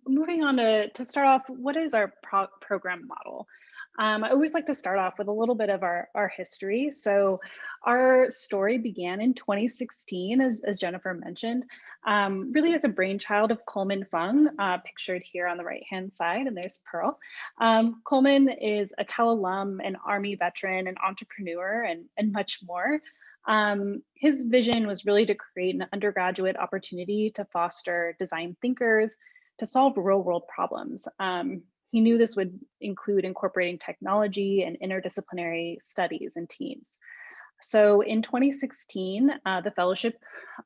Moving on to start off, what is our program model? I always like to start off with a little bit of our history. So our story began in 2016, as Jennifer mentioned, really as a brainchild of Coleman Fung, pictured here on the right-hand side, and there's Pearl. Coleman is a Cal alum, an Army veteran, an entrepreneur, and much more. His vision was really to create an undergraduate opportunity to foster design thinkers to solve real world problems. He knew this would include incorporating technology and interdisciplinary studies in teams. So in 2016, the fellowship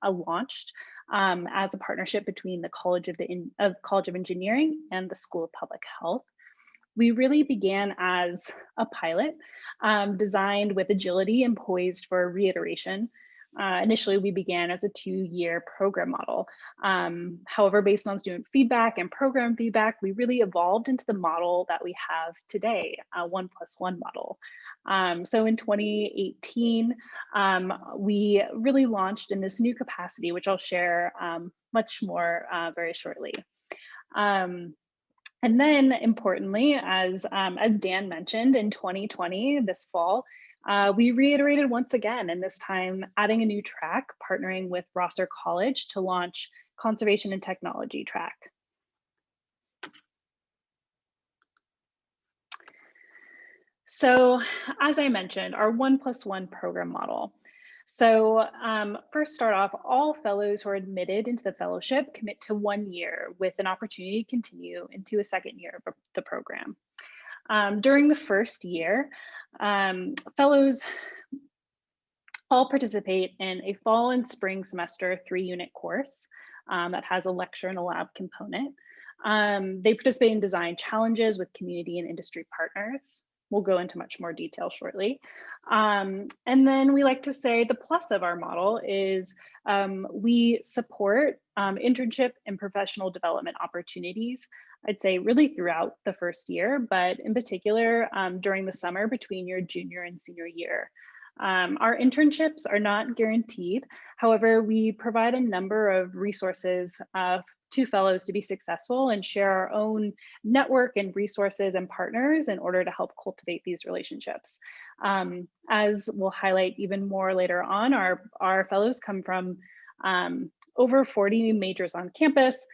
launched as a partnership between the College of Engineering and the School of Public Health. We really began as a pilot designed with agility and poised for reiteration. Initially, we began as a 2-year program model. However, based on student feedback and program feedback, we really evolved into the model that we have today, a 1+1 model. So in 2018, we really launched in this new capacity, which I'll share much more very shortly. And then importantly, as Dan mentioned, in 2020, this fall, we reiterated once again, and this time adding a new track, partnering with Rosser College to launch Conservation and Technology track. So as I mentioned, our 1+1 program model. So first start off, all fellows who are admitted into the fellowship commit to 1 year with an opportunity to continue into a second year of the program. During the first year, fellows all participate in a fall and spring semester 3-unit course that has a lecture and a lab component. They participate in design challenges with community and industry partners. We'll go into much more detail shortly. And then we like to say the plus of our model is we support internship and professional development opportunities, I'd say really throughout the first year, but in particular during the summer between your junior and senior year. Our internships are not guaranteed. However, we provide a number of resources to fellows to be successful and share our own network and resources and partners in order to help cultivate these relationships. As we'll highlight even more later on, our fellows come from over 40 majors on campus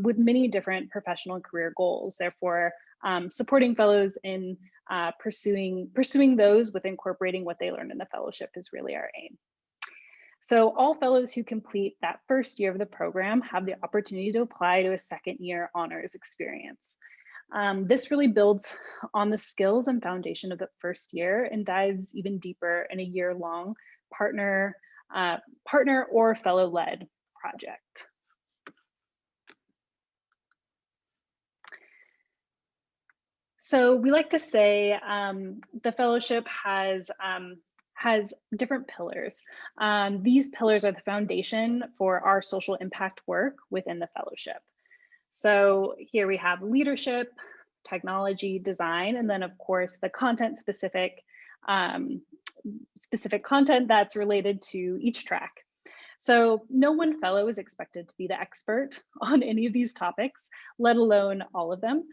with many different professional and career goals. Therefore, supporting fellows in pursuing those with incorporating what they learned in the fellowship is really our aim. So all fellows who complete that first year of the program have the opportunity to apply to a second year honors experience. This really builds on the skills and foundation of the first year and dives even deeper in a year-long partner or fellow-led project. So we like to say the fellowship has different pillars. These pillars are the foundation for our social impact work within the fellowship. So here we have leadership, technology, design, and then of course the content specific content that's related to each track. So no one fellow is expected to be the expert on any of these topics, let alone all of them,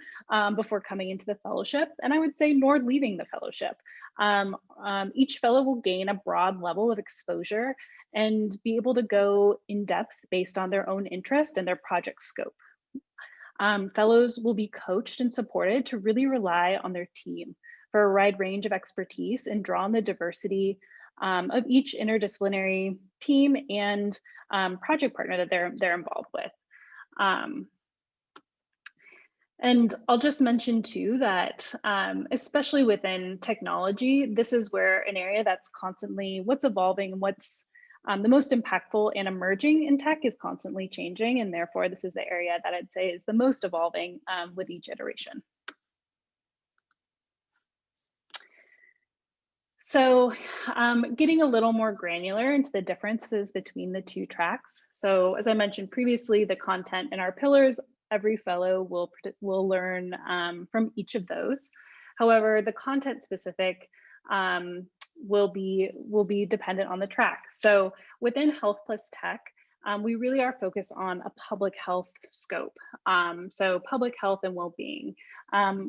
before coming into the fellowship, and I would say nor leaving the fellowship. Each fellow will gain a broad level of exposure and be able to go in depth based on their own interest and their project scope. Fellows will be coached and supported to really rely on their team for a wide range of expertise and draw on the diversity of each interdisciplinary team and project partner that they're involved with. And I'll just mention too that especially within technology, this is where an area that's constantly what's evolving and what's the most impactful and emerging in tech is constantly changing. And therefore, this is the area that I'd say is the most evolving with each iteration. So getting a little more granular into the differences between the two tracks. So as I mentioned previously, the content in our pillars, every fellow will learn from each of those. However, the content specific will be dependent on the track. So within Health plus Tech, we really are focused on a public health scope. So public health and well-being.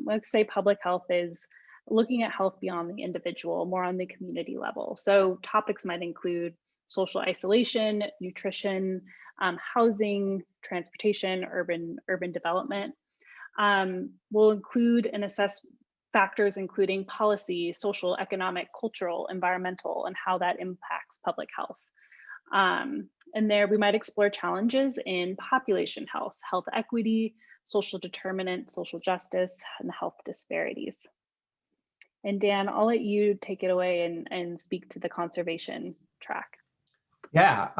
Let's say public health is looking at health beyond the individual, more on the community level. So topics might include social isolation, nutrition, housing, transportation, urban development. We'll include and assess factors including policy, social, economic, cultural, environmental, and how that impacts public health. And there we might explore challenges in population health, health equity, social determinants, social justice, and health disparities. And Dan, I'll let you take it away and speak to the conservation track. Yeah,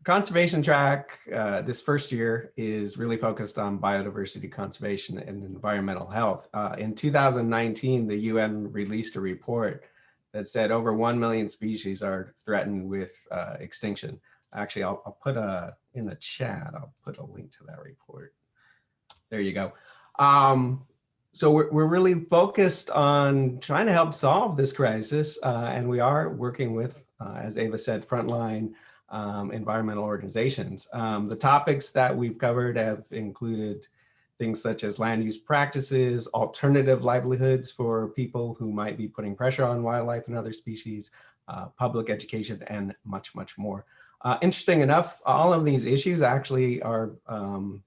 conservation track this first year is really focused on biodiversity conservation and environmental health. In 2019, the UN released a report that said over 1 million species are threatened with extinction. Actually, I'll put in the chat, I'll put a link to that report. There you go. So we're really focused on trying to help solve this crisis, and we are working with, as Ava said, frontline environmental organizations. The topics that we've covered have included things such as land use practices, alternative livelihoods for people who might be putting pressure on wildlife and other species, public education, and much, much more. Interesting enough, all of these issues actually are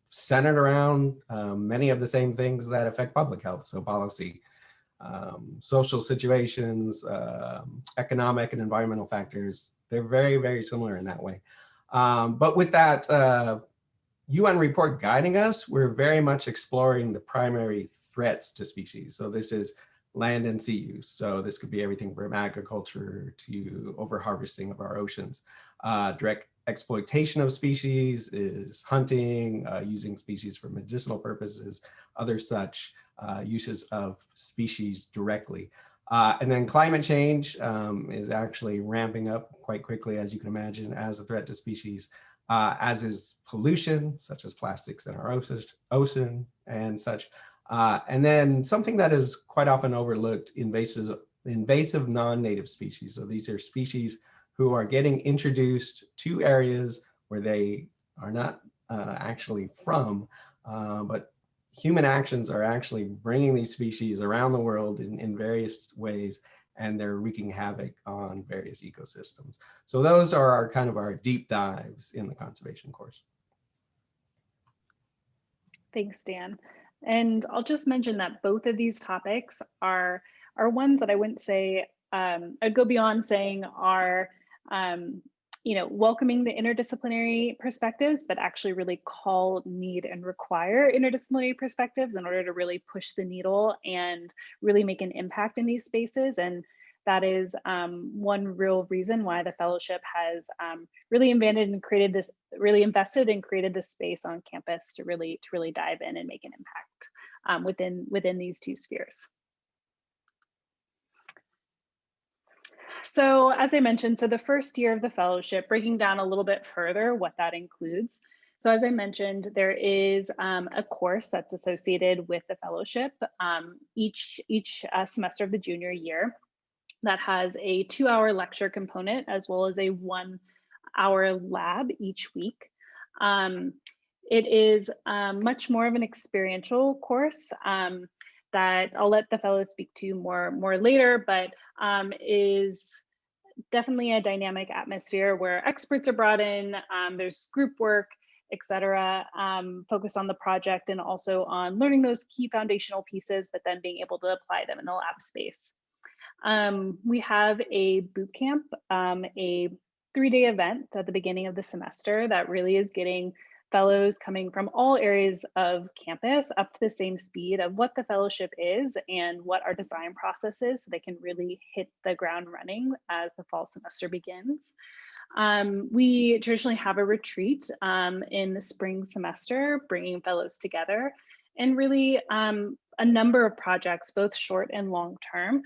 centered around many of the same things that affect public health, so policy, social situations, economic and environmental factors. They're very, very similar in that way. But with that UN report guiding us, we're very much exploring the primary threats to species. So this is land and sea use. So this could be everything from agriculture to overharvesting of our oceans. Direct exploitation of species is hunting, using species for medicinal purposes, other such uses of species directly. And then climate change is actually ramping up quite quickly, as you can imagine, as a threat to species, as is pollution, such as plastics in our ocean and such. And then something that is quite often overlooked, invasive non-native species. So these are species who are getting introduced to areas where they are not actually from, but human actions are actually bringing these species around the world in various ways, and they're wreaking havoc on various ecosystems. So those are our kind of our deep dives in the conservation course. Thanks, Dan. And I'll just mention that both of these topics are ones that I wouldn't say, I'd go beyond saying are, welcoming the interdisciplinary perspectives, but actually really call, need, and require interdisciplinary perspectives in order to really push the needle and really make an impact in these spaces. And that is one real reason why the fellowship has really invested and created this space on campus to really dive in and make an impact within these two spheres. So as I mentioned, so the first year of the fellowship, breaking down a little bit further what that includes. So as I mentioned, there is a course that's associated with the fellowship each semester of the junior year that has a 2-hour lecture component as well as a 1-hour lab each week. It is much more of an experiential course that I'll let the fellows speak to more later, but is definitely a dynamic atmosphere where experts are brought in, there's group work, etc., focused on the project and also on learning those key foundational pieces, but then being able to apply them in the lab space. We have a boot camp, a 3-day event at the beginning of the semester that really is getting fellows coming from all areas of campus up to the same speed of what the fellowship is and what our design process is, so they can really hit the ground running as the fall semester begins. We traditionally have a retreat in the spring semester, bringing fellows together, and really a number of projects, both short and long term,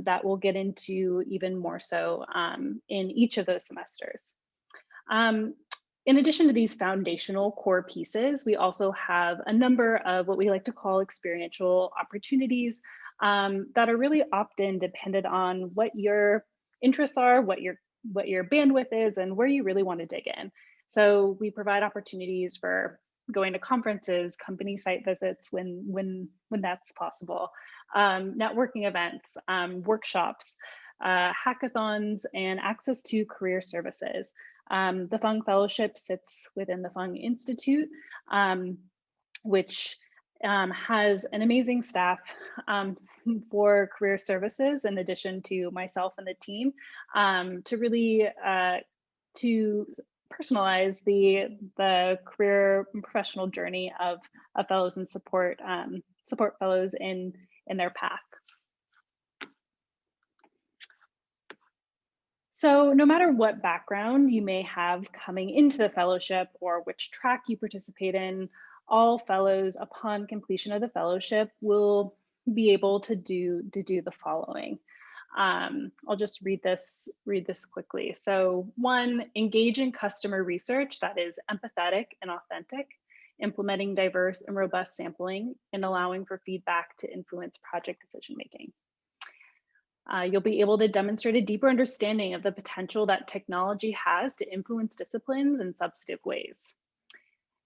that we'll get into even more so in each of those semesters. In addition to these foundational core pieces, we also have a number of what we like to call experiential opportunities that are really opt-in dependent on what your interests are, what your your bandwidth is and where you really want to dig in. So we provide opportunities for going to conferences, company site visits when that's possible, networking events, workshops, hackathons, and access to career services. The Fung Fellowship sits within the Fung Institute, which has an amazing staff for career services, in addition to myself and the team, to really to personalize the career and professional journey of fellows and support fellows in their path. So no matter what background you may have coming into the fellowship or which track you participate in, all fellows upon completion of the fellowship will be able to do the following. I'll just read this quickly. So 1, engage in customer research that is empathetic and authentic, implementing diverse and robust sampling, and allowing for feedback to influence project decision making. You'll be able to demonstrate a deeper understanding of the potential that technology has to influence disciplines in substantive ways.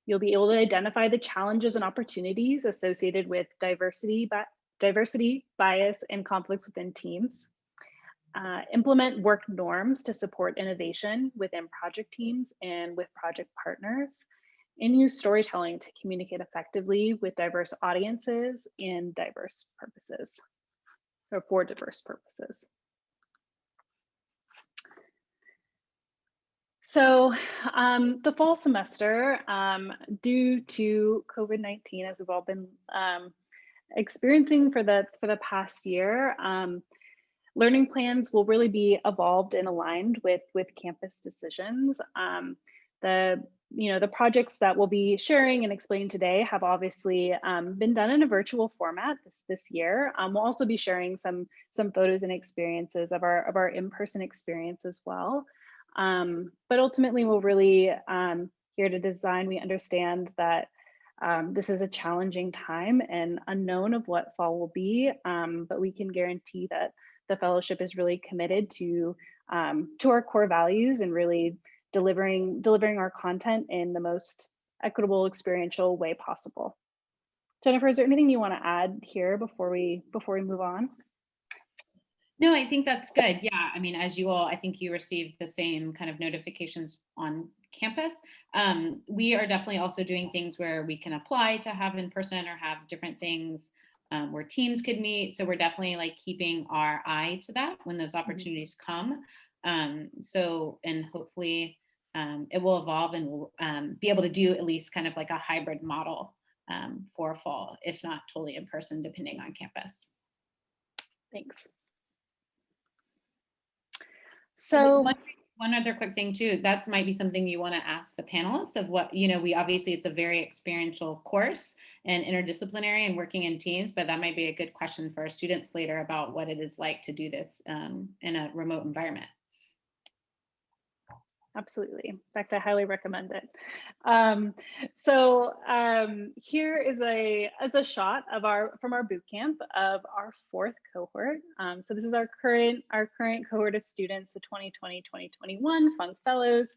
You'll be able to identify the challenges and opportunities associated with diversity, bias, and conflicts within teams. Implement work norms to support innovation within project teams and with project partners, and use storytelling to communicate effectively with diverse audiences and diverse purposes, or for diverse purposes. So the fall semester, due to COVID-19, as we've all been experiencing for the past year, learning plans will really be evolved and aligned with campus decisions. The projects that we'll be sharing and explaining today have obviously been done in a virtual format this year. We'll also be sharing some photos and experiences of our in-person experience as well. But ultimately, we're really here to design. We understand that this is a challenging time and unknown of what fall will be, but we can guarantee that the fellowship is really committed to our core values and really delivering our content in the most equitable, experiential way possible. Jennifer, is there anything you want to add here before we move on? No, I think that's good. Yeah, I mean, as you all, I think you received the same kind of notifications on campus. We are definitely also doing things where we can apply to have in person or have different things where teams could meet. So we're definitely like keeping our eye to that when those opportunities come. And hopefully it will evolve and we'll be able to do at least kind of like a hybrid model for fall, if not totally in person, depending on campus. Thanks. So one other quick thing too, that might be something you want to ask the panelists of what, we obviously it's a very experiential course and interdisciplinary and working in teams, but that might be a good question for our students later about what it is like to do this in a remote environment. Absolutely. In fact, I highly recommend it. Here is a shot of from our boot camp of our 4th cohort. So this is our current cohort of students, the 2020-2021 Fung Fellows.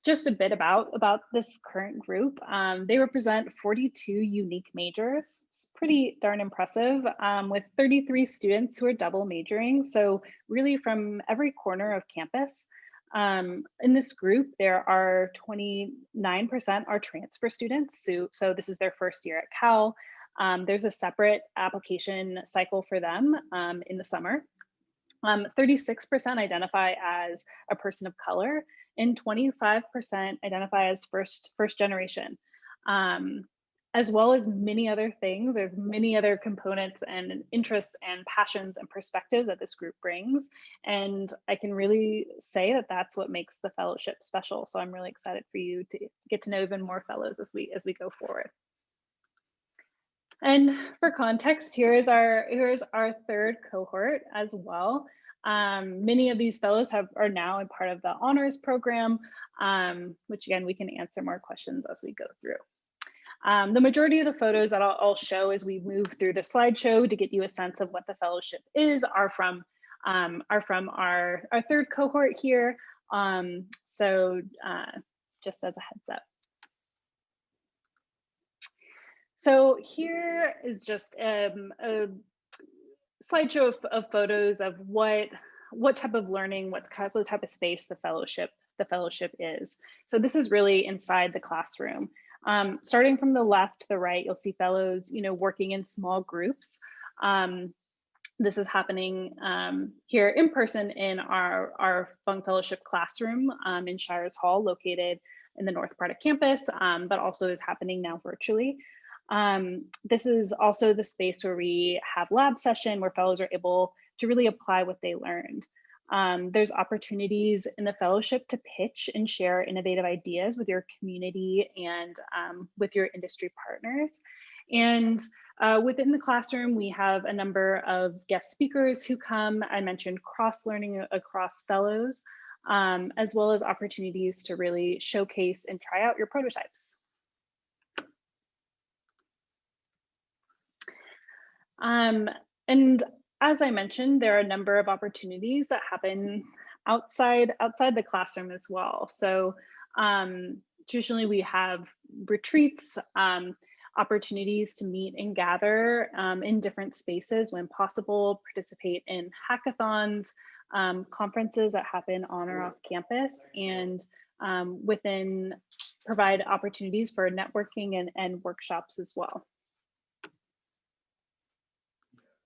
Just a bit about this current group. They represent 42 unique majors. It's pretty darn impressive, with 33 students who are double majoring. So really from every corner of campus. In this group, there are 29% are transfer students. So this is their first year at Cal. There's a separate application cycle for them in the summer. 36% identify as a person of color, and 25% identify as first generation. As well as many other things. There's many other components and interests and passions and perspectives that this group brings. And I can really say that that's what makes the fellowship special. So I'm really excited for you to get to know even more fellows as we go forward. And for context, here is our 3rd cohort as well. Many of these fellows are now a part of the honors program, which again, we can answer more questions as we go through. The majority of the photos that I'll show as we move through the slideshow to get you a sense of what the fellowship is are from are from our third cohort here. So just as a heads up. So here is just a slideshow of photos of what type of learning, what type of space the fellowship is. So this is really inside the classroom. Starting from the left to the right, you'll see fellows, working in small groups. This is happening here in person in our Fung Fellowship classroom in Shires Hall, located in the north part of campus, but also is happening now virtually. This is also the space where we have lab session, where fellows are able to really apply what they learned. There's opportunities in the fellowship to pitch and share innovative ideas with your community and with your industry partners. And within the classroom, we have a number of guest speakers who come. I mentioned cross-learning across fellows, as well as opportunities to really showcase and try out your prototypes. And as I mentioned, there are a number of opportunities that happen outside the classroom as well. So traditionally we have retreats, opportunities to meet and gather in different spaces when possible, participate in hackathons, conferences that happen on or off campus, and provide opportunities for networking and workshops as well.